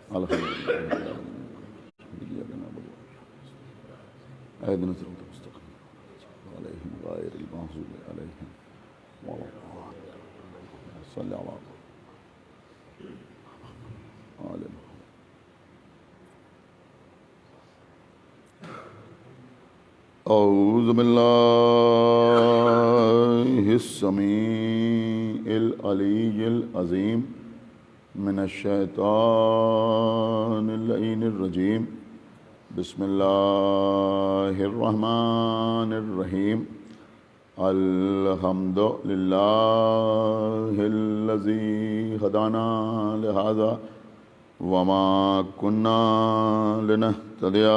الحمد لله رب العالمين. إياك نعبد اهدنا الصراط المستقيم عليهم غير المغضوب عليهم ولا الضالين. صل على آل محمد. أعوذ بالله السميع العلي العظيم من الشيطان اللعين الرجيم. بسم الله الرحمن الرحيم. الحمد لله الذي هدانا لهذا وما كنا لنهتدي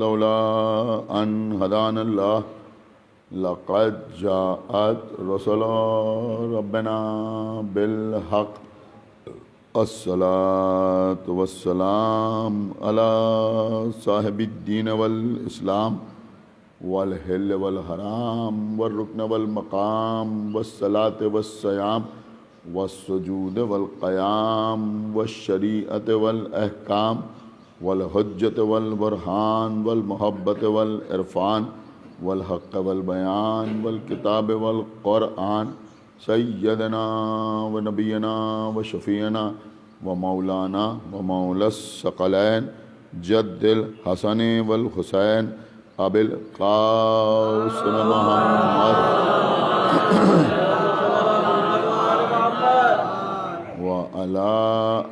لولا أن هدانا الله لقد جاءت رسل ربنا بالحق. الصلاة والسلام على صاحب الدين والإسلام والحل والحرام والركن والمقام والصلاة والصيام والسجود والقيام والشريعة والأحكام والحجة والبرهان والمحبة والعرفان والحق والبيان والكتاب والقرآن سيدنا ونبينا وشفيعنا ومولانا ومولى الثقلين جد الحسن والحسين أبي القاسم محمد وعلى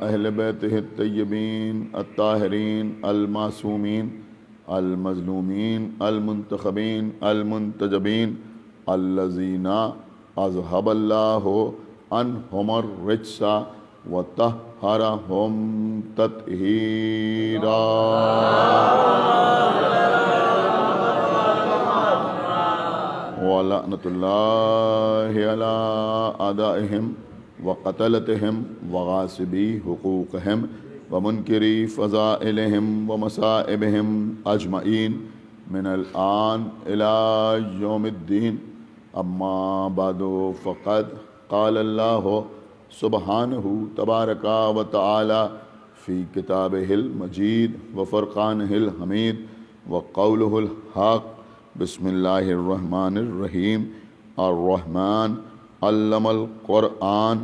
أهل بيته الطيبين الطاهرين المعصومين المظلومين المنتخبين المنتجبين الذين أذهب الله عنهم الرجس وطهرهم تطهيرا. ولعنة الله على أعدائهم وقتلتهم وغاصبي حقوقهم ومنكري فضائلهم ومصائبهم أجمعين من الآن إلى يوم الدين. أما بعد فقد قال الله سبحانه تبارك وتعالى في كتابه المجيد وفرقانه الحميد وقوله الحق. بسم الله الرحمن الرحيم. الرحمن علم القرآن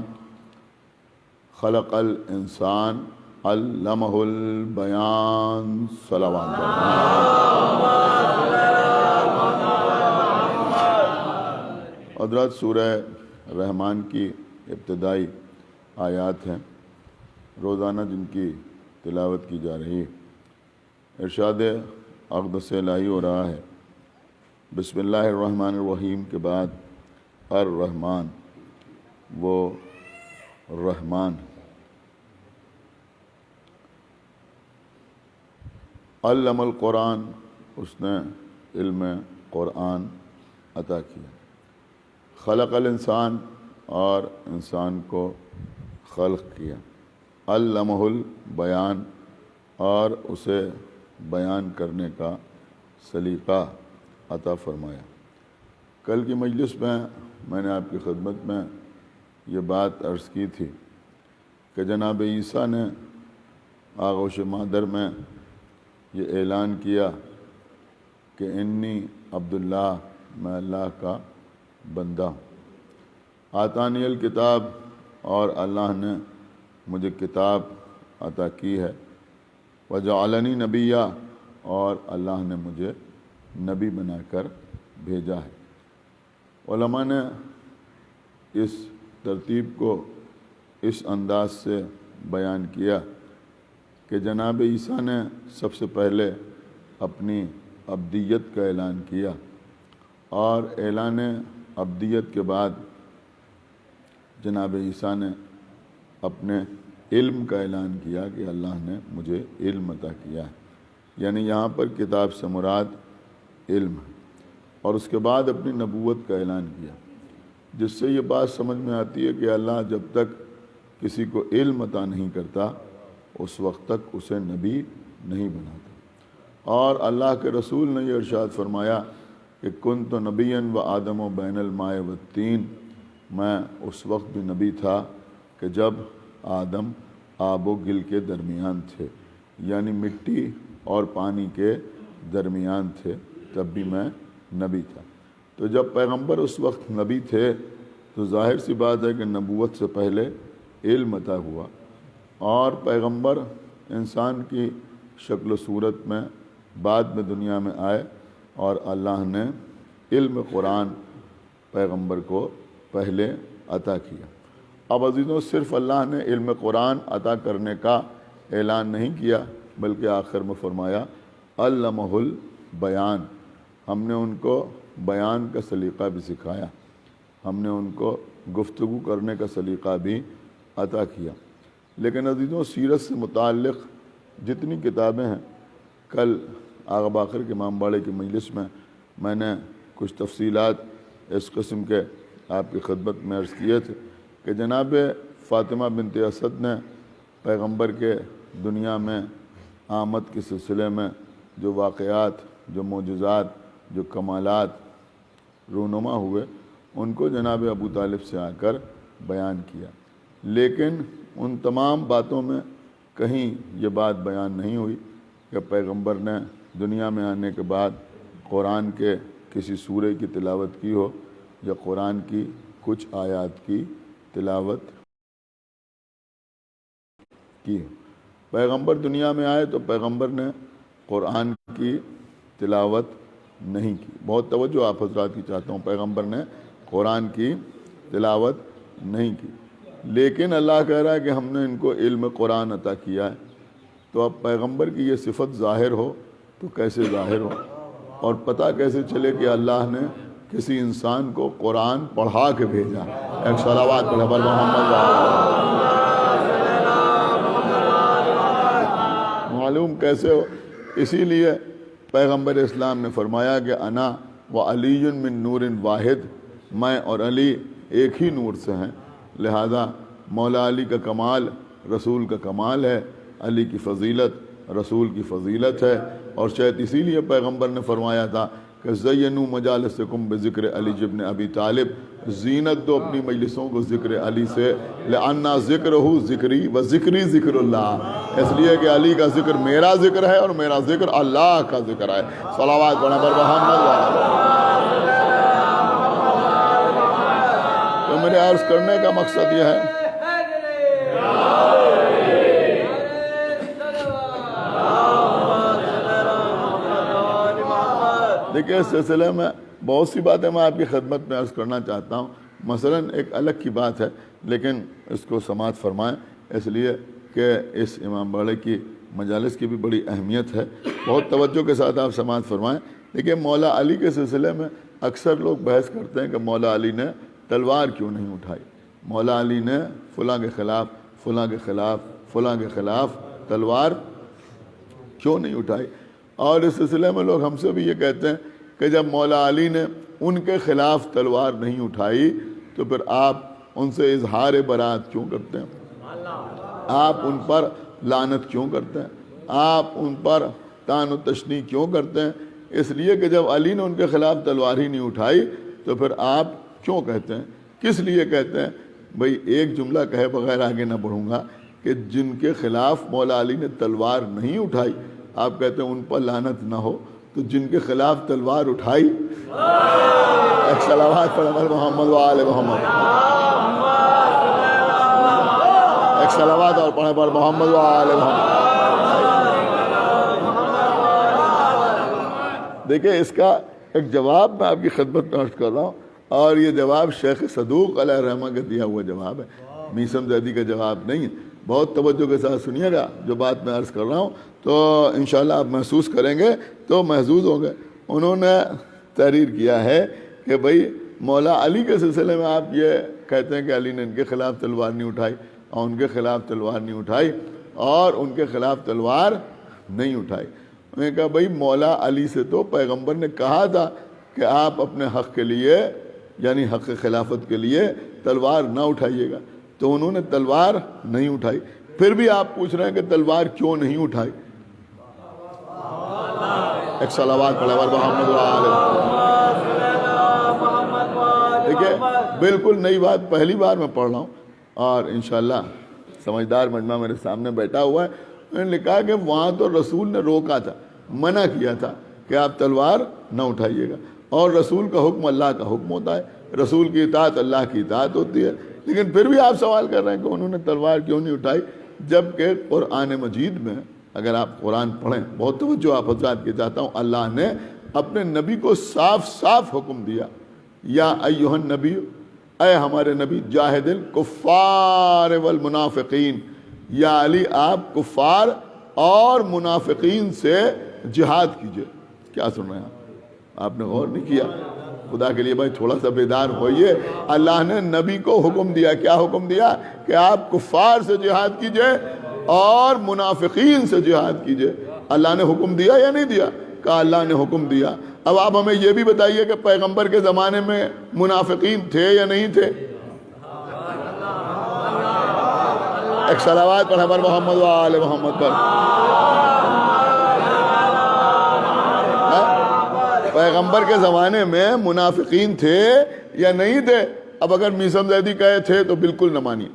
خلق الإنسان علمه البيان. صلوات حضرات، سورہ رحمان کی ابتدائی آیات ہیں روزانہ جن کی تلاوت کی جا رہی ہے. ارشاد اقدس الہی ہو رہا ہے بسم اللہ الرحمن الرحیم کے بعد الرحمن، وہ رحمان. علم القرآن، اس نے علم قرآن عطا کیا. خلق الانسان، اور انسان کو خلق کیا. علمہ البیان، اور اسے بیان کرنے کا سلیقہ عطا فرمایا. کل کی مجلس میں نے آپ کی خدمت میں یہ بات عرض کی تھی کہ جناب عیسیٰ نے آغوش مادر میں یہ اعلان کیا کہ انی عبداللہ، میں اللہ کا بندہ ہوں. آتانی الکتاب، اور اللہ نے مجھے کتاب عطا کی ہے. وجعلنی نبیہ، اور اللہ نے مجھے نبی بنا کر بھیجا ہے. علماء نے اس ترتیب کو اس انداز سے بیان کیا کہ جناب عیسیٰ نے سب سے پہلے اپنی عبدیت کا اعلان کیا، اور اعلان عبدیت کے بعد جناب عیسیٰ نے اپنے علم کا اعلان کیا کہ اللہ نے مجھے علم عطا کیا ہے. یعنی یہاں پر کتاب سے مراد علم ہے. اور اس کے بعد اپنی نبوت کا اعلان کیا، جس سے یہ بات سمجھ میں آتی ہے کہ اللہ جب تک کسی کو علم عطا نہیں کرتا اس وقت تک اسے نبی نہیں بناتا. اور اللہ کے رسول نے یہ ارشاد فرمایا کہ کنت نبیًا و آدم و بین الماء والطین، میں اس وقت بھی نبی تھا کہ جب آدم آب و گل کے درمیان تھے، یعنی مٹی اور پانی کے درمیان تھے، تب بھی میں نبی تھا۔ تو جب پیغمبر اس وقت نبی تھے تو ظاہر سی بات ہے کہ نبوت سے پہلے علم عطا ہوا، اور پیغمبر انسان کی شکل و صورت میں بعد میں دنیا میں آئے، اور اللہ نے علم قرآن پیغمبر کو پہلے عطا کیا۔ اب عزیزوں، صرف اللہ نے علم قرآن عطا کرنے کا اعلان نہیں کیا، بلکہ آخر میں فرمایا علمہ البیان، ہم نے ان کو بیان کا سلیقہ بھی سکھایا، ہم نے ان کو گفتگو کرنے کا سلیقہ بھی عطا کیا۔ لیکن عزیزوں، سیرت سے متعلق جتنی کتابیں ہیں، کل آغا باقر کے امام باڑے کی مجلس میں نے کچھ تفصیلات اس قسم کے آپ کی خدمت میں عرض کیے تھے کہ جناب فاطمہ بنت اسد نے پیغمبر کے دنیا میں آمد کے سلسلے میں جو واقعات، جو معجزات، جو کمالات رونما ہوئے، ان کو جناب ابو طالب سے آ کر بیان کیا، لیکن ان تمام باتوں میں کہیں یہ بات بیان نہیں ہوئی کہ پیغمبر نے دنیا میں آنے کے بعد قرآن کے کسی سورے کی تلاوت کی ہو یا قرآن کی کچھ آیات کی تلاوت کی ہو۔ پیغمبر دنیا میں آئے تو پیغمبر نے قرآن کی تلاوت نہیں کی۔ بہت توجہ آپ حضرات کی چاہتا ہوں، پیغمبر نے قرآن کی تلاوت نہیں کی، لیکن اللہ کہہ رہا ہے کہ ہم نے ان کو علم قرآن عطا کیا ہے۔ تو اب پیغمبر کی یہ صفت ظاہر ہو تو کیسے ظاہر ہو، اور پتہ کیسے چلے کہ اللہ نے کسی انسان کو قرآن پڑھا کے بھیجا؟ ایک صلوات پڑھے بر محمد، معلوم کیسے ہو؟ اسی لیے پیغمبر اسلام نے فرمایا کہ انا و علی من نور واحد، میں اور علی ایک ہی نور سے ہیں، لہذا مولا علی کا کمال رسول کا کمال ہے، علی کی فضیلت رسول کی فضیلت ہے۔ اور شاید اسی لیے پیغمبر نے فرمایا تھا کہ زینوا مجالسکم بذکر علی ابن ابی طالب، زینت دو اپنی مجلسوں کو ذکر علی سے، لأنا ذکرہ ذکری و ذکری ذکر اللہ، اس لیے کہ علی کا ذکر میرا ذکر ہے اور میرا ذکر اللہ کا ذکر ہے۔ صلوات پڑھیں بر محمد۔ تو میرے عرض کرنے کا مقصد یہ ہے دیکھیں، اس سلسلے میں بہت سی باتیں میں آپ کی خدمت میں عرض کرنا چاہتا ہوں۔ مثلا ایک الگ کی بات ہے، لیکن اس کو سماعت فرمائیں، اس لیے کہ اس امام باڑے کی مجالس کی بھی بڑی اہمیت ہے، بہت توجہ کے ساتھ آپ سماعت فرمائیں۔ دیکھیں، مولا علی کے سلسلے میں اکثر لوگ بحث کرتے ہیں کہ مولا علی نے تلوار کیوں نہیں اٹھائی، مولا علی نے فلاں کے خلاف فلاں کے خلاف فلاں کے خلاف تلوار کیوں نہیں اٹھائی۔ اور اس سلسلے میں لوگ ہم سے بھی یہ کہتے ہیں کہ جب مولا علی نے ان کے خلاف تلوار نہیں اٹھائی تو پھر آپ ان سے اظہار برات کیوں کرتے ہیں، آپ ان پر لعنت کیوں کرتے ہیں، آپ ان پر طعن و تشنیع کیوں کرتے ہیں؟ اس لیے کہ جب علی نے ان کے خلاف تلوار ہی نہیں اٹھائی تو پھر آپ کیوں کہتے ہیں، کس لیے کہتے ہیں؟ بھئی ایک جملہ کہے بغیر آگے نہ بڑھوں گا کہ جن کے خلاف مولا علی نے تلوار نہیں اٹھائی، آپ کہتے ہیں ان پر لعنت نہ ہو، تو جن کے خلاف تلوار اٹھائی، ایک صلوات پڑھ محمد و آل محمد، ایک صلوات اور پڑھیں پر محمد و آل محمد۔ دیکھیں، اس کا ایک جواب میں آپ کی خدمت میں عرض کر رہا ہوں، اور یہ جواب شیخ صدوق علیہ الرحمہ کا دیا ہوا جواب ہے، میثم زیدی کا جواب نہیں ہے۔ بہت توجہ کے ساتھ سنیے گا جو بات میں عرض کر رہا ہوں، تو انشاءاللہ آپ محسوس کریں گے تو محظوظ ہوں گے۔ انہوں نے تحریر کیا ہے کہ بھئی مولا علی کے سلسلے میں آپ یہ کہتے ہیں کہ علی نے ان کے خلاف تلوار نہیں اٹھائی اور ان کے خلاف تلوار نہیں اٹھائی اور ان کے خلاف تلوار نہیں اٹھائی۔ انہوں نے کہا بھئی مولا علی سے تو پیغمبر نے کہا تھا کہ آپ اپنے حق کے لیے، یعنی حق خلافت کے لیے تلوار نہ اٹھائیے گا، تو انہوں نے تلوار نہیں اٹھائی۔ پھر بھی آپ پوچھ رہے ہیں کہ تلوار کیوں نہیں اٹھائی؟ ایک صلوات پڑھے محمد دیکھیں، بالکل نئی بات پہلی بار میں پڑھ رہا ہوں، اور انشاءاللہ سمجھدار مجمع میرے سامنے بیٹھا ہوا ہے، میں نے لکھا کہ وہاں تو رسول نے روکا تھا، منع کیا تھا کہ آپ تلوار نہ اٹھائیے گا، اور رسول کا حکم اللہ کا حکم ہوتا ہے، رسول کی اطاعت اللہ کی اطاعت ہوتی ہے، لیکن پھر بھی آپ سوال کر رہے ہیں کہ انہوں نے تلوار کیوں نہیں اٹھائی، جبکہ قرآن مجید میں اگر آپ قرآن پڑھیں، بہت توجہ آپ حضرات کی چاہتا ہوں، اللہ نے اپنے نبی کو صاف صاف حکم دیا، یا ایھا النبی، اے ہمارے نبی، جاہد الکفار والمنافقین، یا علی آپ کفار اور منافقین سے جہاد کیجئے۔ کیا سن رہے ہیں آپ نے غور نہیں کیا؟ خدا کے لیے بھائی تھوڑا سا بیدار ہوئیے۔ اللہ نے نبی کو حکم دیا، کیا حکم دیا؟ کہ آپ کفار سے جہاد کیجئے اور منافقین سے جہاد کیجئے۔ اللہ نے حکم دیا یا نہیں دیا؟ کہا اللہ نے حکم دیا۔ اب آپ ہمیں یہ بھی بتائیے کہ پیغمبر کے زمانے میں منافقین تھے یا نہیں تھے؟ ایک صلوات پڑھ پر محمد و آل محمد پر۔ پیغمبر کے زمانے میں منافقین تھے یا نہیں تھے؟ اب اگر میثم زیدی کہے تھے تو بالکل نہ مانیے،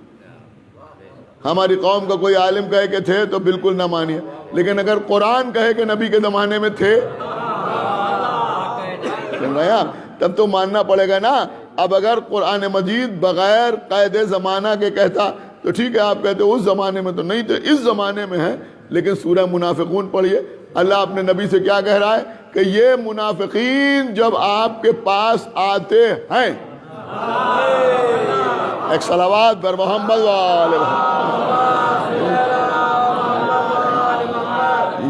ہماری قوم کا کوئی عالم کہے کہ تھے تو بالکل نہ مانیے، لیکن اگر قرآن کہے کہ نبی کے زمانے میں تھے، سن رہے ہیں تب تو ماننا پڑے گا نا۔ اب اگر قرآن مجید بغیر قید زمانہ کے کہتا تو ٹھیک ہے، آپ کہتے اس زمانے میں تو نہیں تھے، اس زمانے میں ہیں، لیکن سورہ منافقون پڑھیے، اللہ اپنے نبی سے کیا کہہ رہا ہے کہ یہ منافقین جب آپ کے پاس آتے ہیں، ایک صلوات بر محمد و آل محمد،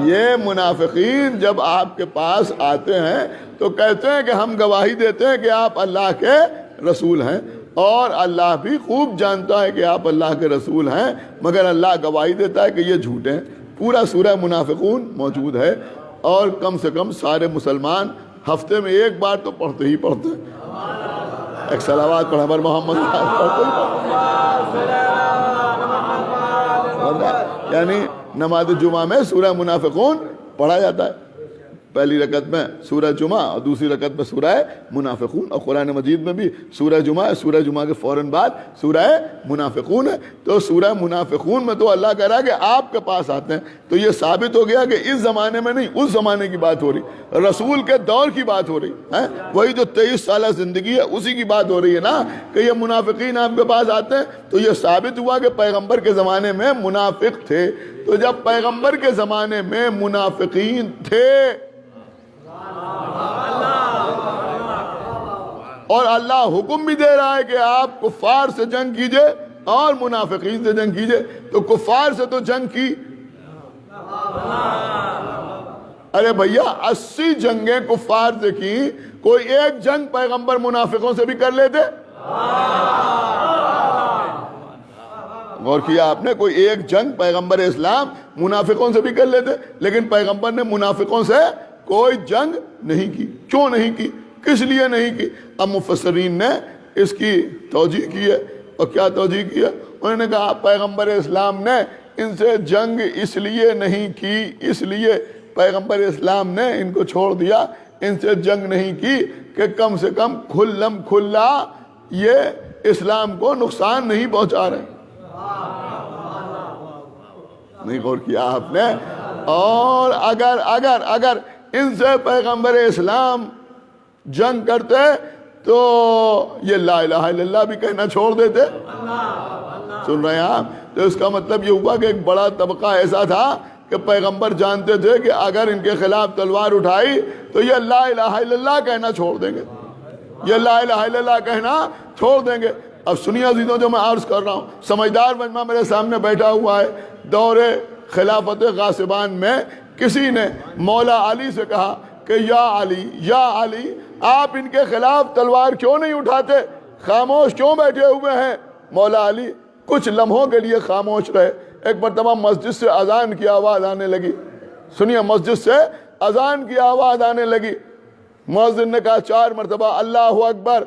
یہ منافقین جب آپ کے پاس آتے ہیں تو کہتے ہیں کہ ہم گواہی دیتے ہیں کہ آپ اللہ کے رسول ہیں، اور اللہ بھی خوب جانتا ہے کہ آپ اللہ کے رسول ہیں، مگر اللہ گواہی دیتا ہے کہ یہ جھوٹے ہیں۔ پورا سورہ منافقون موجود ہے، اور کم سے کم سارے مسلمان ہفتے میں ایک بار تو پڑھتے ہی پڑھتے ہیں۔ ایک صلوات پڑھا پر محمد، یعنی نماز جمعہ میں سورہ منافقون پڑھا جاتا ہے، پہلی رکعت میں سورہ جمعہ اور دوسری رکعت میں سورہ منافقون، اور قرآن مجید میں بھی سورہ جمعہ ہے، سورہ جمعہ کے فوراً بعد سورہ منافقون ہے۔ تو سورہ منافقون میں تو اللہ کہہ رہا ہے کہ آپ کے پاس آتے ہیں، تو یہ ثابت ہو گیا کہ اس زمانے میں نہیں، اس زمانے کی بات ہو رہی، رسول کے دور کی بات ہو رہی ہے، وہی جو 23 سالہ زندگی ہے اسی کی بات ہو رہی ہے نا، کہ یہ منافقین آپ کے پاس آتے ہیں، تو یہ ثابت ہوا کہ پیغمبر کے زمانے میں منافق تھے۔ تو جب پیغمبر کے زمانے میں منافقین تھے اور اللہ حکم بھی دے رہا ہے کہ آپ کفار سے جنگ کیجئے اور منافقین سے جنگ کیجئے، تو کفار سے تو جنگ کی، ارے بھیا 80 جنگیں کفار سے کی، کوئی ایک جنگ پیغمبر منافقوں سے بھی کر لیتے؟ غور کیا آپ نے؟ کوئی ایک جنگ پیغمبر اسلام منافقوں سے بھی کر لیتے، لیکن پیغمبر نے منافقوں سے کوئی جنگ نہیں کی۔ کیوں نہیں کی؟ کس لیے نہیں کی؟ اب مفسرین نے اس کی توجیہ کی ہے، اور کیا توجیہ کی ہے؟ انہوں نے کہا پیغمبر اسلام نے ان سے جنگ اس لیے نہیں کی، اس لیے پیغمبر اسلام نے ان کو چھوڑ دیا، ان سے جنگ نہیں کی کہ کم سے کم کھلم کھلا یہ اسلام کو نقصان نہیں پہنچا رہے۔ نہیں غور کیا آپ نے؟ اور اگر ان سے پیغمبر اسلام جنگ کرتے تو یہ لا الہ الا اللہ بھی کہنا چھوڑ دیتے۔ سن رہے ہیں آپ؟ تو اس کا مطلب یہ ہوا کہ ایک بڑا طبقہ ایسا تھا کہ پیغمبر جانتے تھے کہ اگر ان کے خلاف تلوار اٹھائی تو یہ لا الہ الا اللہ کہنا چھوڑ دیں گے، یہ لا الہ الا اللہ کہنا چھوڑ دیں گے۔ اب سنیے عزیزوں، جو میں عرض کر رہا ہوں، سمجھدار مجمع میرے سامنے بیٹھا ہوا ہے، دور خلافت غاصبان میں کسی نے مولا علی سے کہا کہ یا علی آپ ان کے خلاف تلوار کیوں نہیں اٹھاتے، خاموش کیوں بیٹھے ہوئے ہیں؟ مولا علی کچھ لمحوں کے لیے خاموش رہے۔ ایک مرتبہ مسجد سے اذان کی آواز آنے لگی، سنیے، مسجد سے اذان کی آواز آنے لگی، مؤذن نے کہا 4 مرتبہ اللہ اکبر،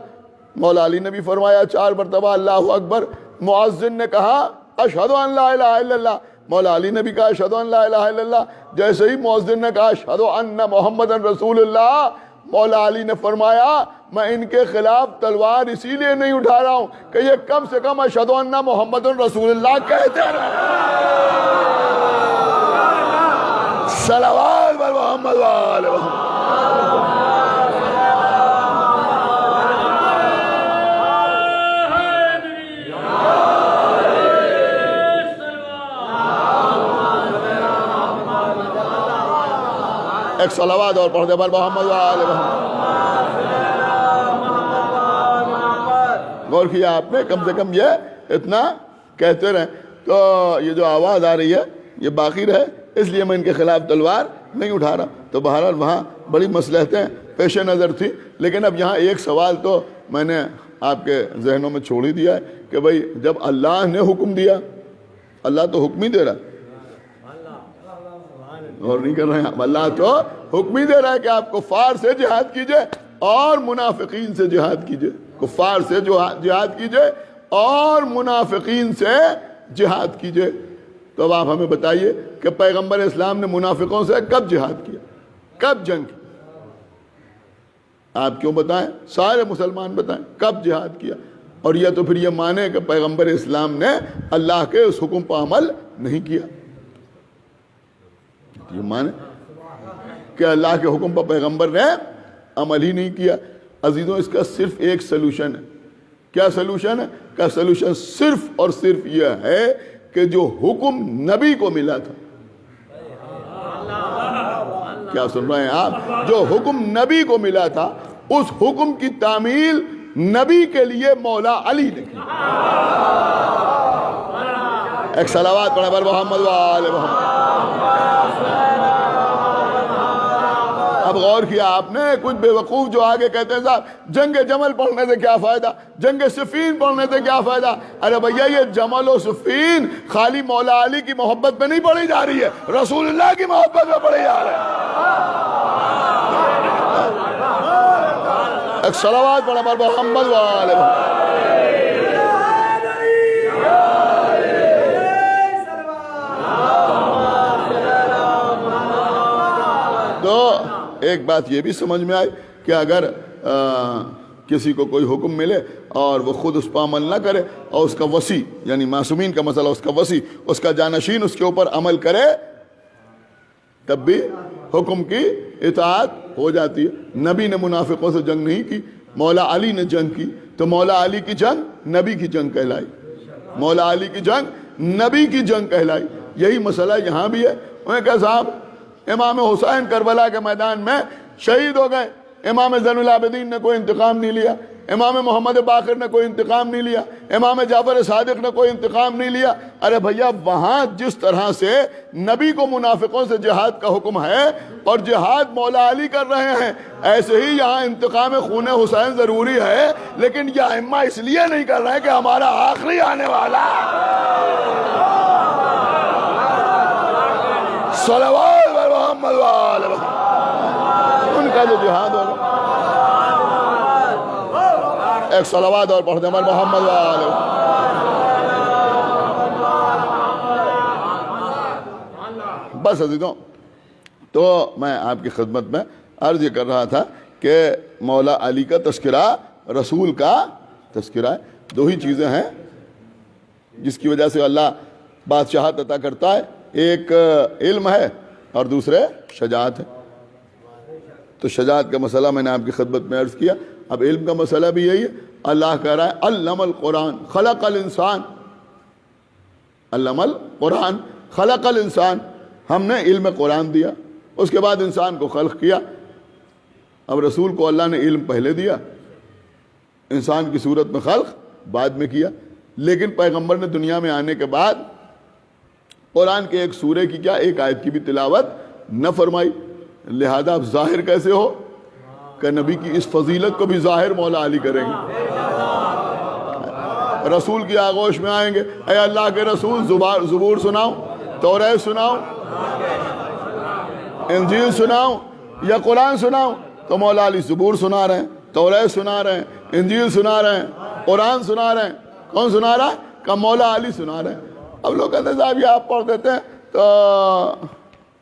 مولا علی نے بھی فرمایا 4 مرتبہ اللہ اکبر، مؤذن نے کہا اشہد ان لا الہ الا اللہ، مولا علی نے بھی کہا اشہد ان لا الہ الا اللہ۔ جیسے ہی مؤذن نے کہا اشہد ان محمد رسول اللہ، مولا علی نے فرمایا میں ان کے خلاف تلوار اسی لیے نہیں اٹھا رہا ہوں کہ یہ کم سے کم اشہد ان محمد رسول اللہ کہتے رہے. صلوات بر محمد و آل محمد. ایک صلوات اور پڑھ دے بر محمد و آل محمد. غور کیا آپ نے؟ کم سے کم یہ اتنا کہتے رہیں. تو یہ جو آواز آ رہی ہے یہ باقی رہے، اس لیے میں ان کے خلاف تلوار نہیں اٹھا رہا. تو بہرحال وہاں بڑی مصلحتیں پیش نظر تھی، لیکن اب یہاں ایک سوال تو میں نے آپ کے ذہنوں میں چھوڑ ہی دیا ہے کہ بھئی جب اللہ نے حکم دیا، اللہ تو حکم ہی دے رہا ہے، اور نہیں کر رہے ہیں، اللہ تو حکم ہی دے رہا ہے کہ آپ کفار سے جہاد کیجئے اور منافقین سے جہاد کیجئے. کفار سے جہاد کیجئے اور منافقین سے جہاد کیجئے. تو اب آپ ہمیں بتائیے کہ پیغمبر اسلام نے منافقوں سے کب جہاد کیا، کب جنگ کی؟ آپ کیوں بتائیں؟ سارے مسلمان بتائیں کب جہاد کیا. اور یہ تو پھر یہ مانے کہ پیغمبر اسلام نے اللہ کے اس حکم پر عمل نہیں کیا. یہ مانے کہ اللہ کے حکم پر پیغمبر نے عمل ہی نہیں کیا. عزیزوں، اس کا صرف ایک سلوشن ہے. کیا سلوشن ہے؟ کا سلوشن صرف اور صرف یہ ہے کہ جو حکم نبی کو ملا تھا، کیا سن رہے ہیں آپ؟ جو حکم نبی کو ملا تھا اس حکم کی تعمیل نبی کے لیے مولا علی نے کی. ایک صلوات پڑھیں بر محمد و آل محمد. اب غور کیا آپ نے؟ کچھ بے وقوف جو آگے کہتے ہیں صاحب جنگ جمل پڑھنے سے کیا فائدہ، جنگ صفین پڑھنے سے کیا فائدہ. ارے بھیا یہ جمل و صفین خالی مولا علی کی محبت میں نہیں پڑھی جا رہی ہے، رسول اللہ کی محبت میں پڑھی جا رہی ہے. ایک صلوات پڑھیں بر محمد و آل محمد. تو ایک بات یہ بھی سمجھ میں آئی کہ اگر کسی کو کوئی حکم ملے اور وہ خود اس پر عمل نہ کرے اور اس کا وصی یعنی معصومین کا مسئلہ، اس کا وصی، اس کا جانشین اس کے اوپر عمل کرے، تب بھی حکم کی اطاعت ہو جاتی ہے. نبی نے منافقوں سے جنگ نہیں کی، مولا علی نے جنگ کی. تو مولا علی کی جنگ نبی کی جنگ کہلائی، مولا علی کی جنگ نبی کی جنگ کہلائی. یہی مسئلہ یہاں بھی ہے. انہیں کہا صاحب امام حسین کربلا کے میدان میں شہید ہو گئے، امام زین العابدین نے کوئی انتقام نہیں لیا، امام محمد باقر نے کوئی انتقام نہیں لیا، امام جعفر صادق نے کوئی انتقام نہیں لیا. ارے بھیا وہاں جس طرح سے نبی کو منافقوں سے جہاد کا حکم ہے اور جہاد مولا علی کر رہے ہیں، ایسے ہی یہاں انتقام خون حسین ضروری ہے. لیکن یہ ائمہ اس لیے نہیں کر رہے ہیں کہ ہمارا آخری آنے والا صلوات بر محمد و آل محمد، ان کا جو جہاد ہوگا. ایک صلوات اور پڑھ دیں بر محمد و آل محمد. بس عزیزوں، تو میں آپ کی خدمت میں عرض یہ کر رہا تھا کہ مولا علی کا تذکرہ رسول کا تذکرہ ہے. دو ہی چیزیں ہیں جس کی وجہ سے اللہ بادشاہت عطا کرتا ہے، ایک علم ہے اور دوسرے شجاعت ہے. تو شجاعت کا مسئلہ میں نے آپ کی خدمت میں عرض کیا. اب علم کا مسئلہ بھی یہی ہے. اللہ کہہ رہا ہے علم القرآن خلق الانسان، علم القرآن خلق الانسان. ہم نے علم قرآن دیا، اس کے بعد انسان کو خلق کیا. اب رسول کو اللہ نے علم پہلے دیا، انسان کی صورت میں خلق بعد میں کیا. لیکن پیغمبر نے دنیا میں آنے کے بعد قرآن کے ایک سورے کی کیا ایک آیت کی بھی تلاوت نہ فرمائی. لہذا اب ظاہر کیسے ہو کہ نبی کی اس فضیلت کو بھی ظاہر مولا علی کریں گے. رسول کی آغوش میں آئیں گے، اے اللہ کے رسول زبور سناؤ، توریت سناؤ، انجیل سناؤ یا قرآن سناؤ. تو مولا علی زبور سنا رہے ہیں، توریت سنا رہے ہیں، انجیل سنا رہے ہیں، قرآن سنا رہے ہیں. کون سنا رہا ہے؟ کہ مولا علی سنا رہے ہیں. اب لوگ کہتے ہیں صاحب یہ آپ پڑھ دیتے ہیں تو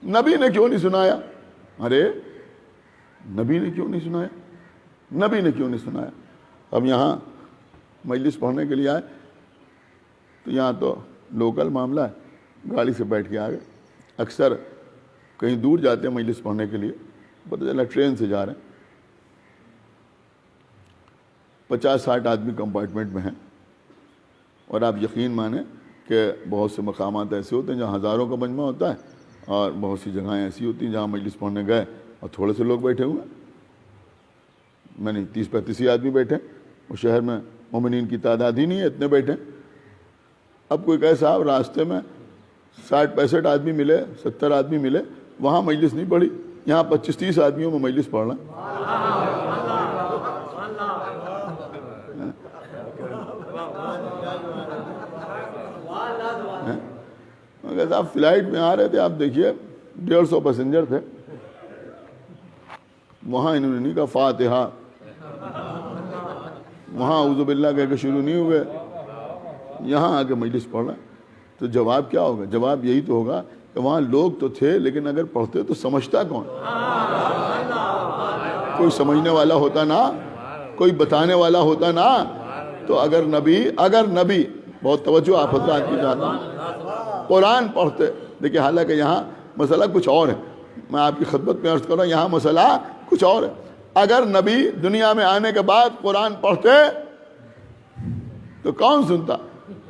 نبی نے کیوں نہیں سنایا؟ ارے نبی نے کیوں نہیں سنایا؟ نبی نے کیوں نہیں سنایا؟ اب یہاں مجلس پڑھنے کے لیے آئے تو یہاں تو لوکل معاملہ ہے، گاڑی سے بیٹھ کے آ گئے. اکثر کہیں دور جاتے ہیں مجلس پڑھنے کے لیے، پتہ چلا ٹرین سے جا رہے ہیں، 50-60 آدمی کمپارٹمنٹ میں ہیں، اور آپ یقین مانیں کہ بہت سے مقامات ایسے ہوتے ہیں جہاں ہزاروں کا مجمع ہوتا ہے، اور بہت سی جگہیں ایسی ہوتی ہیں جہاں مجلس پڑھنے گئے اور تھوڑے سے لوگ بیٹھے ہوئے ہیں. میں نہیں 30-35 آدمی بیٹھے، وہ شہر میں مومنین کی تعداد ہی نہیں ہے، اتنے بیٹھے. اب کوئی کہے صاحب راستے میں 60-65 آدمی ملے، 70 آدمی ملے، وہاں مجلس نہیں پڑھی، یہاں 25-30 آدمیوں میں مجلس پڑھ رہا ہے. مگر صاحب فلائٹ میں آ رہے تھے، آپ دیکھیے 150 پیسنجر تھے، وہاں انہوں نے نہیں کہا فاتحہ، وہاں اعوذ باللہ کہہ کے شروع نہیں ہوئے، یہاں آ کے مجلس پڑھ رہا ہے. تو جواب کیا ہوگا؟ جواب یہی تو ہوگا کہ وہاں لوگ تو تھے، لیکن اگر پڑھتے تو سمجھتا کون؟ کوئی سمجھنے والا ہوتا نا، کوئی بتانے والا ہوتا نا. تو اگر نبی بہت توجہ آپ حضرات کی چاہتا ہوں، قرآن پڑھتے. دیکھیں حالانکہ یہاں مسئلہ کچھ اور ہے، میں آپ کی خدمت میں عرض کر رہا ہوں، یہاں مسئلہ کچھ اور ہے. اگر نبی دنیا میں آنے کے بعد قرآن پڑھتے تو کون سنتا؟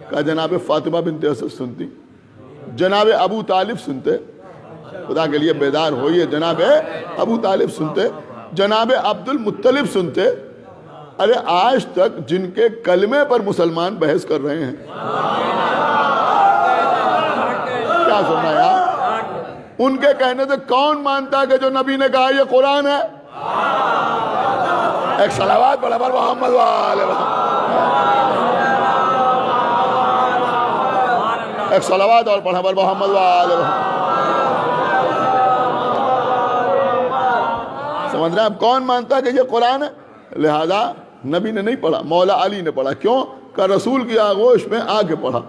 کہا جناب فاطمہ بنت اسد سنتی، جناب ابو طالب سنتے، خدا کے لیے بیدار ہوئیے، جناب ابو طالب سنتے، جناب عبد المطلب سنتے. ارے آج تک جن کے کلمے پر مسلمان بحث کر رہے ہیں، کیا سننا یار؟ ان کے کہنے سے کون مانتا کہ جو نبی نے کہا یہ قرآن ہے؟ ایک صلوات پڑھا پر محمد وآلہ محمد، ایک صلوات اور پڑھا پر محمد وآلہ محمد. سمجھ رہے ہیں آپ؟ کون مانتا کہ یہ قرآن ہے؟ لہذا نبی نے نہیں پڑھا، مولا علی نے پڑھا. کیوں؟ کہ رسول کی آغوش میں آ کے پڑھا،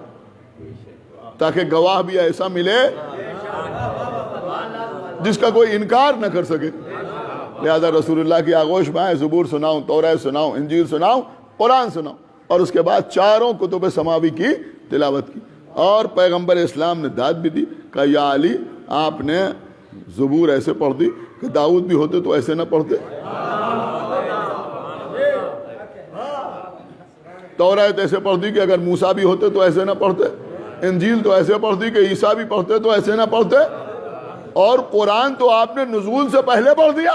تاکہ گواہ بھی ایسا ملے جس کا کوئی انکار نہ کر سکے. لہذا رسول اللہ کی آغوش میں آئے، زبور سناؤں، توریت سناؤں، انجیل سناؤں، قرآن سناؤں، اور اس کے بعد چاروں کتب سماوی کی تلاوت کی. اور پیغمبر اسلام نے داد بھی دی، کہا یا علی آپ نے زبور ایسے پڑھ دی کہ داؤد بھی ہوتے تو ایسے نہ پڑھتے، توریت ایسے پڑھ دی کہ اگر موسیٰ بھی ہوتے تو ایسے نہ پڑھتے، انجیل تو ایسے پڑھ دی کہ عیسیٰ بھی پڑھتے تو ایسے نہ پڑھتے، اور قرآن تو آپ نے نزول سے پہلے پڑھ دیا.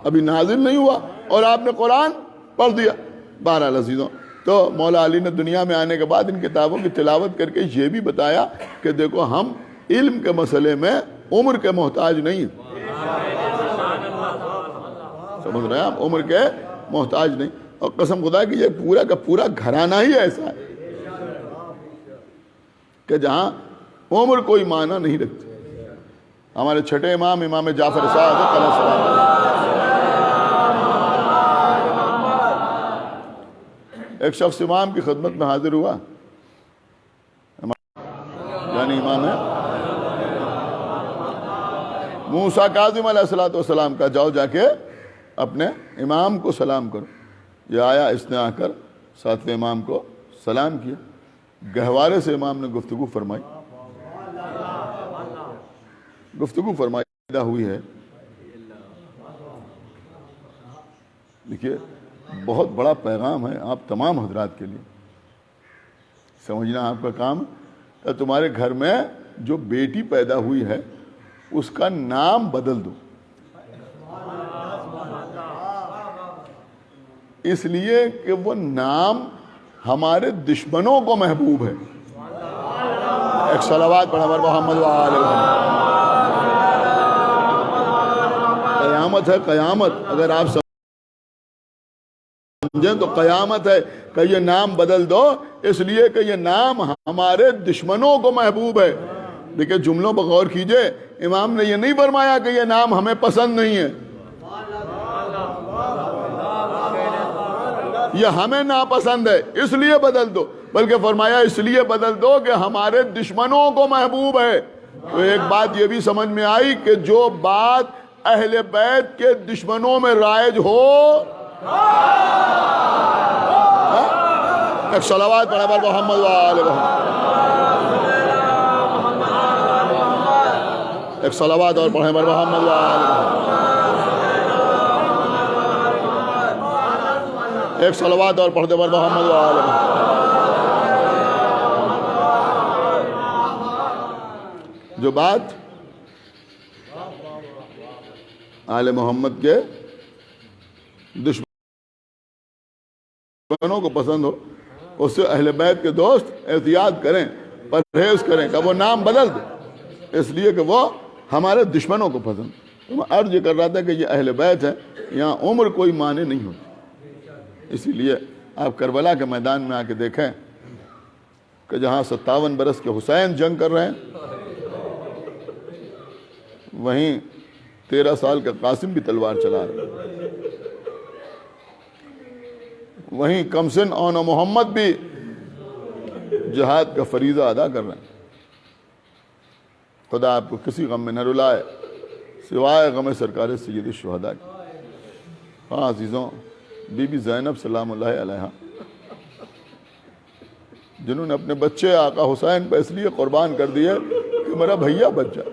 ابھی نازل نہیں ہوا اور آپ نے قرآن پڑھ دیا. بہرحال عزیزوں، تو مولا علی نے دنیا میں آنے کے بعد ان کتابوں کی تلاوت کر کے یہ بھی بتایا کہ دیکھو ہم علم کے مسئلے میں عمر کے محتاج نہیں، سمجھ رہے ہیں آپ؟ عمر کے محتاج نہیں. اور قسم خدا کہ یہ پورا کا پورا گھرانہ ہی ایسا ہے کہ جہاں عمر کوئی معنی نہیں رکھتی. ہمارے چھٹے امام جعفر صادق علیہ السلام، ایک شخص امام کی خدمت میں حاضر ہوا، یعنی امام ہے موسیٰ کاظم علیہ السلام کا، جاؤ جا کے اپنے امام کو سلام کرو. یہ آیا، اس نے آ کر ساتویں امام کو سلام کیا. گہوارے سے امام نے گفتگو فرمائی پیدا ہوئی ہے. دیکھیے بہت بڑا پیغام ہے آپ تمام حضرات کے لیے، سمجھنا آپ کا کام ہے. تمہارے گھر میں جو بیٹی پیدا ہوئی ہے اس کا نام بدل دو، اس لیے کہ وہ نام ہمارے دشمنوں کو محبوب ہے. ایک صلوات پڑھا پر محمد وآلہ محمد. قیامت ہے، قیامت اگر آپ سمجھیں تو قیامت ہے کہ یہ نام بدل دو، اس لیے کہ یہ نام ہمارے دشمنوں کو محبوب ہے. دیکھیں جملوں پر غور کیجئے، امام نے یہ نہیں فرمایا کہ یہ نام ہمیں پسند نہیں ہے، یہ ہمیں ناپسند ہے اس لیے بدل دو، بلکہ فرمایا اس لیے بدل دو کہ ہمارے دشمنوں کو محبوب ہے. تو ایک بات یہ بھی سمجھ میں آئی کہ جو بات اہل بیت کے دشمنوں میں رائج ہو، ایک صلوات پڑھا پر محمد و آل محمد، ایک صلوات اور پڑھیں پر محمد و آل محمد، ایک صلوات اور پڑھتے پر محمد و آل محمد۔ جو بات آل محمد کے دشمنوں کو پسند ہو، اس سے اہل بیت کے دوست احتیاط کریں، پرہیز کریں کہ وہ نام بدل دے، اس لیے کہ وہ ہمارے دشمنوں کو پسند۔ تو میں عرض یہ کر رہا تھا کہ یہ اہل بیت ہے، یہاں عمر کوئی معنی نہیں ہوتی، اسی لیے آپ کربلا کے میدان میں آ کے دیکھیں کہ جہاں 57 برس کے حسین جنگ کر رہے ہیں، وہیں 13 سال کا قاسم بھی تلوار چلا رہے ہیں، وہیں کمسن اون محمد بھی جہاد کا فریضہ ادا کر رہے ہیں۔ خدا آپ کو کسی غم میں نہ رلائے سوائے غم سرکار سید الشہداء کی۔ ہاں عزیزوں، بی بی زینب سلام اللہ علیہا، جنہوں نے اپنے بچے آقا حسین پہ اس لیے قربان کر دیے کہ میرا بھیا بچ جائے،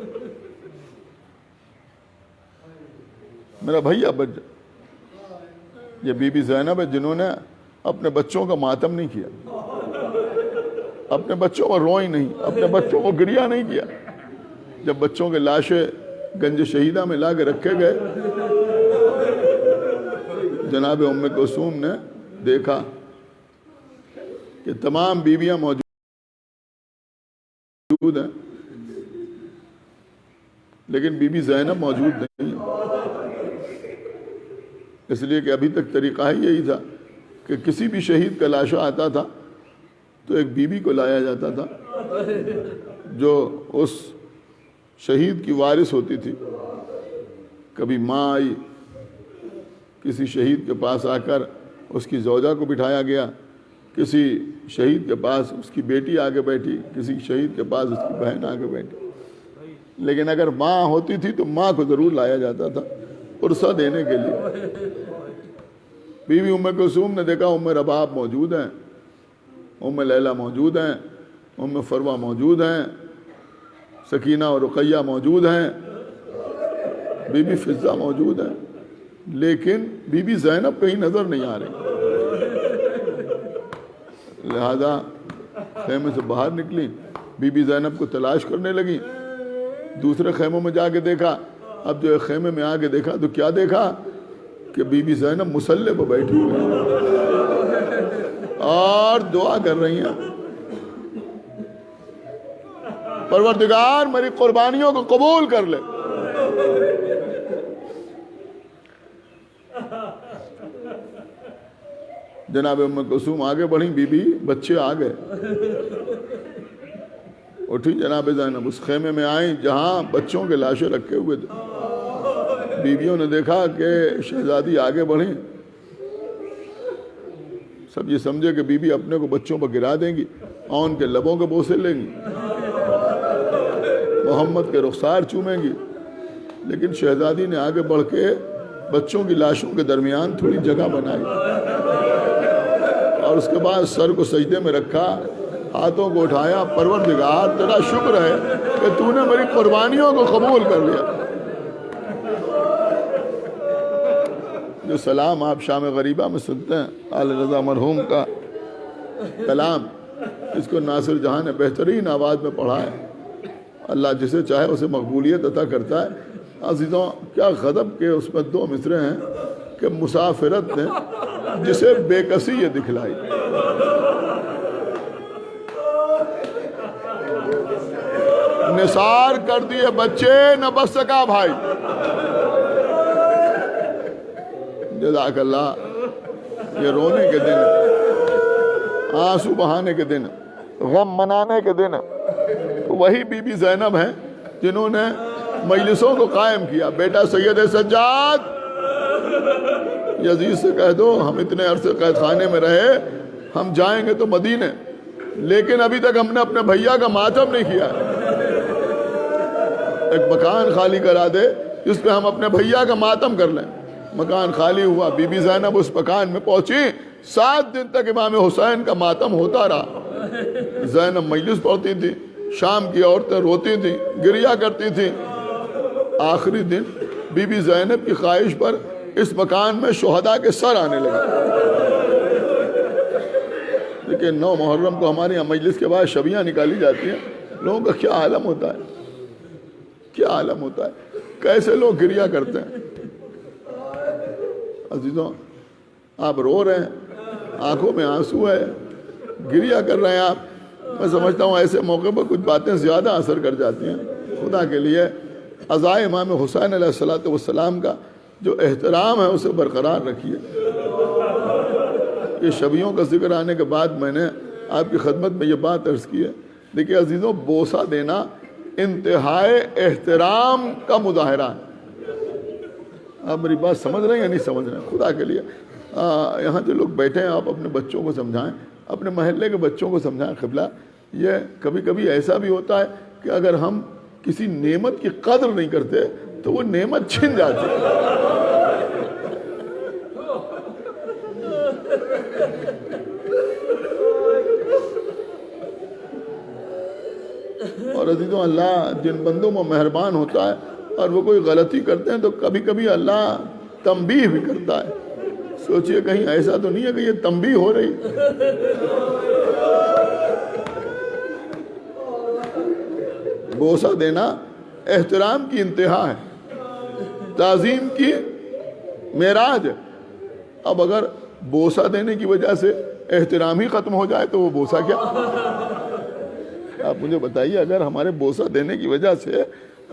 میرا بھیا بچ جائے۔ یہ بی بی زینب ہے جنہوں نے اپنے بچوں کا ماتم نہیں کیا، اپنے بچوں کو روئی نہیں، اپنے بچوں کو گریہ نہیں کیا۔ جب بچوں کے لاشیں گنج شہیدہ میں لا کے رکھے گئے، جناب ام کلثوم نے دیکھا کہ تمام بیویاں موجود ہیں لیکن بی بی زینب موجود نہیں ہے، اس لیے کہ ابھی تک طریقہ ہی یہی تھا کہ کسی بھی شہید کا لاشا آتا تھا تو ایک بی بی کو لایا جاتا تھا جو اس شہید کی وارث ہوتی تھی۔ کبھی ماں آئی، کسی شہید کے پاس آ کر اس کی زوجہ کو بٹھایا گیا، کسی شہید کے پاس اس کی بیٹی آگے بیٹھی، کسی شہید کے پاس اس کی بہن آگے بیٹھی، لیکن اگر ماں ہوتی تھی تو ماں کو ضرور لایا جاتا تھا عرصہ دینے کے لیے۔ بی بی ام کلثوم نے دیکھا ام رباب موجود ہیں، ام لیلہ موجود ہیں، ام فروہ موجود ہیں، سکینہ اور رقیہ موجود ہیں، بی بی فضہ موجود ہیں، لیکن بی بی زینب کہیں نظر نہیں آ رہی۔ لہذا خیمے سے باہر نکلی، بی بی زینب کو تلاش کرنے لگی، دوسرے خیموں میں جا کے دیکھا، اب جو ایک خیمے میں آ کے دیکھا تو کیا دیکھا کہ بی بی زینب مصلی پہ بیٹھی ہوئی ہیں اور دعا کر رہی ہیں، پروردگار میری قربانیوں کو قبول کر لے۔ جناب ام کلثوم آگے بڑھی، بی بی بچے آ گئے، اٹھی جناب زینب اس خیمے میں آئیں جہاں بچوں کے لاشیں رکھے ہوئے تھے۔ بیویوں نے دیکھا کہ شہزادی آگے بڑھیں، سب یہ سمجھے کہ بی بی اپنے کو بچوں پر گرا دیں گی، اون کے لبوں کے بوسے لیں گی، محمد کے رخسار چومیں گی، لیکن شہزادی نے آگے بڑھ کے بچوں کی لاشوں کے درمیان تھوڑی جگہ بنائی اور اس کے بعد سر کو سجدے میں رکھا، ہاتھوں کو اٹھایا، پروردگار تیرا شکر ہے کہ تو نے میری قربانیوں کو قبول کر لیا۔ جو سلام آپ شام غریبہ میں سنتے ہیں، آل رضا مرحوم کا کلام، اس کو ناصر جہاں نے بہترین آواز میں پڑھا ہے، اللہ جسے چاہے اسے مقبولیت عطا کرتا ہے۔ عزیزوں، کیا غضب کے اس میں 2 مصرے ہیں کہ مسافرت نے جسے بے کسی یہ دکھلائی۔ نثار کر دیے بچے نہ بچ سکا بھائی۔ جزاک اللہ۔ یہ رونے کے دن، آنسو بہانے کے دن، غم منانے کے دن وہی بی بی زینب ہیں جنہوں نے مجلسوں کو قائم کیا۔ بیٹا سید سجاد، یزید سے کہہ دو ہم اتنے عرصے قید خانے میں رہے، ہم جائیں گے تو مدینے، لیکن ابھی تک ہم نے اپنے بھیا کا ماتم نہیں کیا۔ ایک مکان خالی کرا دے جس پہ ہم اپنے بھیا کا ماتم کر لیں. مکان خالی ہوا, بی بی زینب اس مکان میں پہنچی, 7 دن تک امام حسین کا ماتم ہوتا رہا. زینب مجلس پڑھتی تھی, شام کی عورتیں روتی تھیں, گریا کرتی تھیں. آخری دن بی بی زینب کی خواہش پر اس مکان میں شہداء کے سر آنے لگے. لیکن 9 محرم کو ہمارے یہاں مجلس کے بعد شبیاں نکالی جاتی ہیں. لوگوں کا کیا عالم ہوتا ہے, کیا عالم ہوتا ہے, کیسے لوگ گریا کرتے ہیں. عزیزوں, آپ رو رہے ہیں, آنکھوں میں آنسو ہے, گریا کر رہے ہیں آپ. میں سمجھتا ہوں ایسے موقع پر کچھ باتیں زیادہ اثر کر جاتی ہیں. خدا کے لیے عزائے امام حسین علیہ الصلوۃ والسلام کا جو احترام ہے اسے برقرار رکھیے. یہ شبیوں کا ذکر آنے کے بعد میں نے آپ کی خدمت میں یہ بات عرض کی ہے. دیکھیے عزیزوں, بوسہ دینا انتہائی احترام کا مظاہرہ ہے. آپ میری بات سمجھ رہے ہیں یا نہیں سمجھ رہے ہیں؟ خدا کے لیے یہاں جو لوگ بیٹھے ہیں آپ اپنے بچوں کو سمجھائیں, اپنے محلے کے بچوں کو سمجھائیں. قبلہ, یہ کبھی کبھی ایسا بھی ہوتا ہے کہ اگر ہم کسی نعمت کی قدر نہیں کرتے تو وہ نعمت چھن جاتی ہے. اور عزیزوں, اللہ جن بندوں میں مہربان ہوتا ہے اور وہ کوئی غلطی کرتے ہیں تو کبھی کبھی اللہ تنبیہ بھی کرتا ہے. سوچئے کہیں ایسا تو نہیں ہے کہ یہ تنبیہ ہو رہی. بوسہ دینا احترام کی انتہا ہے, تعظیم کی معراج ہے. اب اگر بوسہ دینے کی وجہ سے احترام ہی ختم ہو جائے تو وہ بوسہ کیا؟ آپ مجھے بتائیے, اگر ہمارے بوسہ دینے کی وجہ سے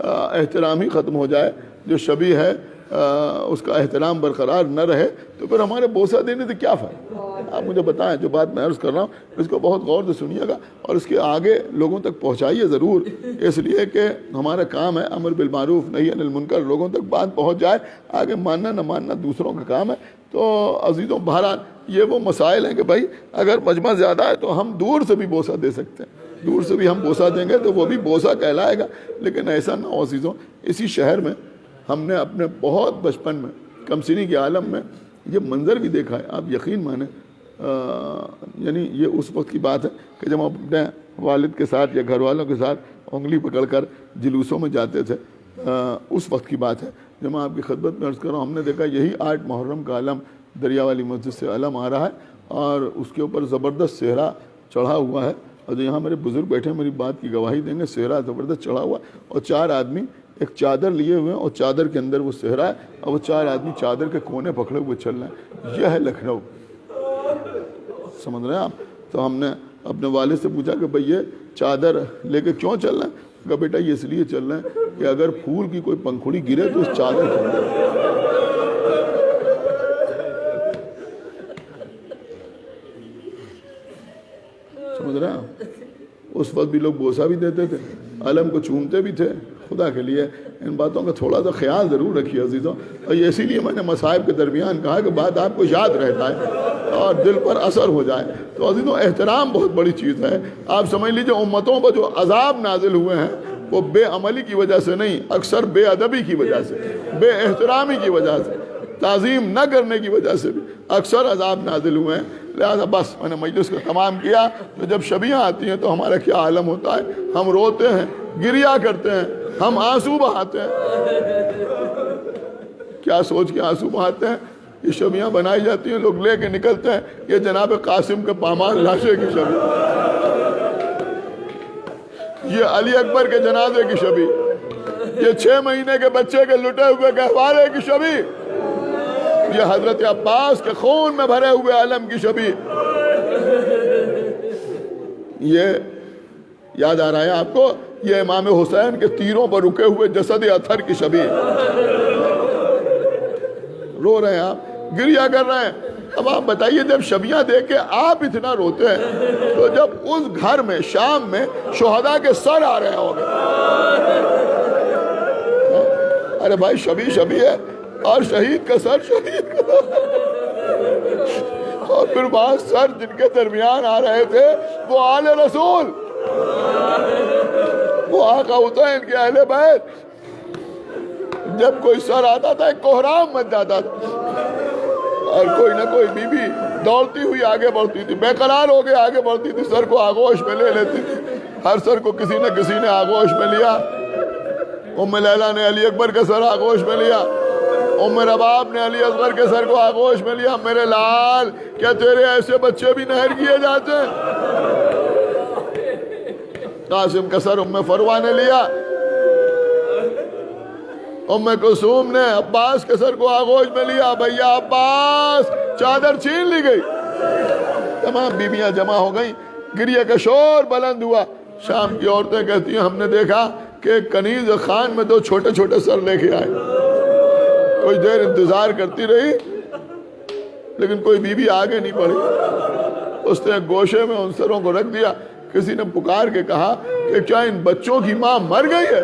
احترام ہی ختم ہو جائے, جو شبیہ ہے اس کا احترام برقرار نہ رہے, تو پھر ہمارے بوسہ دینے سے کیا فائدہ؟ آپ مجھے بتائیں, جو بات میں عرض کر رہا ہوں اس کو بہت غور سے سنیے گا اور اس کے آگے لوگوں تک پہنچائیے ضرور, اس لیے کہ ہمارا کام ہے امر بالمعروف نہی عن المنکر, لوگوں تک بات پہنچ جائے. آگے ماننا نہ ماننا دوسروں کا کام ہے. تو عزیزوں, بہرحال یہ وہ مسائل ہیں کہ بھائی اگر مجمع زیادہ ہے تو ہم دور سے بھی بوسہ دے سکتے ہیں, دور سے بھی ہم بوسہ دیں گے تو وہ بھی بوسہ کہلائے گا. لیکن ایسا نہ ہو عزیزوں, اسی شہر میں ہم نے اپنے بہت بچپن میں کمسینی کے عالم میں یہ منظر بھی دیکھا ہے. آپ یقین مانیں, یعنی یہ اس وقت کی بات ہے کہ جب ہم اپنے والد کے ساتھ یا گھر والوں کے ساتھ انگلی پکڑ کر جلوسوں میں جاتے تھے, اس وقت کی بات ہے جب میں آپ کی خدمت میں عرض کر رہا ہوں. ہم نے دیکھا یہی 8 محرم کا علم دریا والی مسجد سے علم آ رہا ہے اور اس کے اوپر زبردست صحرا چڑھا ہوا ہے. اور جو یہاں میرے بزرگ بیٹھے ہیں میری بات کی گواہی دیں گے, صحرا زبردست چڑھا ہوا ہے اور 4 آدمی ایک چادر لیے ہوئے ہیں اور چادر کے اندر وہ صحرا ہے اور وہ 4 آدمی چادر کے کونے پکڑے ہوئے چل رہے ہیں. یہ ہے لکھنؤ, سمجھ رہے ہیں آپ؟ تو ہم نے اپنے والد سے پوچھا کہ بھئی یہ چادر لے کے کیوں چل رہے ہیں؟ کہا بیٹا یہ اس لیے چل رہے ہیں کہ اگر پھول کی کوئی پنکھڑی گرے تو اس چادر کے اندر. سمجھ رہے ہیں؟ اس وقت بھی لوگ بوسہ بھی دیتے تھے, علم کو چومتے بھی تھے. خدا کے لیے ان باتوں کا تھوڑا سا خیال ضرور رکھیے عزیزوں. اور یہ اسی لیے میں نے مصائب کے درمیان کہا کہ بات آپ کو یاد رہتا ہے اور دل پر اثر ہو جائے. تو عزیزوں, احترام بہت بڑی چیز ہے. آپ سمجھ لیجئے امتوں پر جو عذاب نازل ہوئے ہیں وہ بے عملی کی وجہ سے نہیں, اکثر بے ادبی کی وجہ سے, بے احترامی کی وجہ سے, تعظیم نہ کرنے کی وجہ سے بھی اکثر عذاب نازل ہوئے ہیں. لہذا بس میں نے مجلس کو تمام کیا. تو جب شبیاں آتی ہیں تو ہمارا کیا عالم ہوتا ہے, ہم روتے ہیں, گریا کرتے ہیں, ہم آنسو بہاتے ہیں. کیا سوچ کے آنسو بہاتے ہیں؟ یہ شبیاں بنائی جاتی ہیں, لوگ لے کے نکلتے ہیں, یہ جناب قاسم کے پامال لاشے کی شبی, یہ علی اکبر کے جنازے کی شبی, یہ 6 مہینے کے بچے کے لٹے ہوئے گہوارے کی شبی, یہ حضرت عباس کے خون میں بھرے ہوئے علم کی شبی. یہ یاد آ رہا ہے آپ کو, یہ امام حسین کے تیروں پر رکے ہوئے جسد اطہر کی شبی. رو رہے ہیں آپ, گریا کر رہے ہیں. اب آپ بتائیے جب شبیاں دیکھ کے آپ اتنا روتے ہیں تو جب اس گھر میں شام میں شہداء کے سر آ رہے ہوں گے, ارے بھائی شبی شبی ہے اور شہید کا سر شہید کا سر, اور پھر وہاں سر جن کے درمیان آ رہے تھے وہ آل رسول, وہ آقا حسین کے اہل بیت, جب کوئی سر آتا تھا ایک کوہرام مچ جاتا تھا، اور کوئی نہ کوئی بی بی دوڑتی ہوئی آگے بڑھتی تھی، بے قرار ہو کے آگے بڑھتی تھی، سر کو آغوش میں لے لیتی تھی۔ ہر سر کو کسی نہ کسی نے آغوش میں لیا۔ ام لیلہ نے علی اکبر کا سر آغوش میں لیا، ام رباب نے علی اصغر کے سر کو آغوش میں لیا۔ میرے لال، کیا تیرے ایسے بچے بھی نہر کیے جاتے ہیں؟ قاسم کا سر ام فروہ نے لیا، ام کلثوم نے عباس کے سر کو آغوش میں لیا۔ بھیا عباس، چادر چھین لی گئی، تمام بیویاں جمع ہو گئیں، گریہ کا شور بلند ہوا۔ شام کی عورتیں کہتی ہیں ہم نے دیکھا کہ کنیز خان میں دو چھوٹے چھوٹے سر لے کے آئے۔ کچھ دیر انتظار کرتی رہی لیکن کوئی بیوی آگے نہیں بڑھی۔ اس نے گوشے میں ان سروں کو رکھ دیا۔ کسی نے پکار کے کہا کہ کیا ان بچوں کی ماں مر گئی ہے؟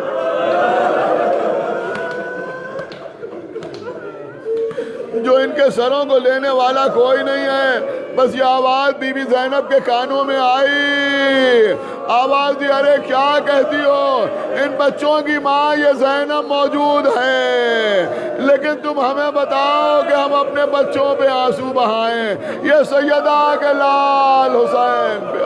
جو ان کے سروں کو لینے والا کوئی نہیں ہے۔ بس یہ آواز بی بی زینب کے کانوں میں آئی، آواز دی، ارے کیا کہتی ہو؟ ان بچوں کی ماں یہ زینب موجود ہے، لیکن تم ہمیں بتاؤ کہ ہم اپنے بچوں پہ آنسو بہائیں۔ یہ سیدہ کے لال حسین پہ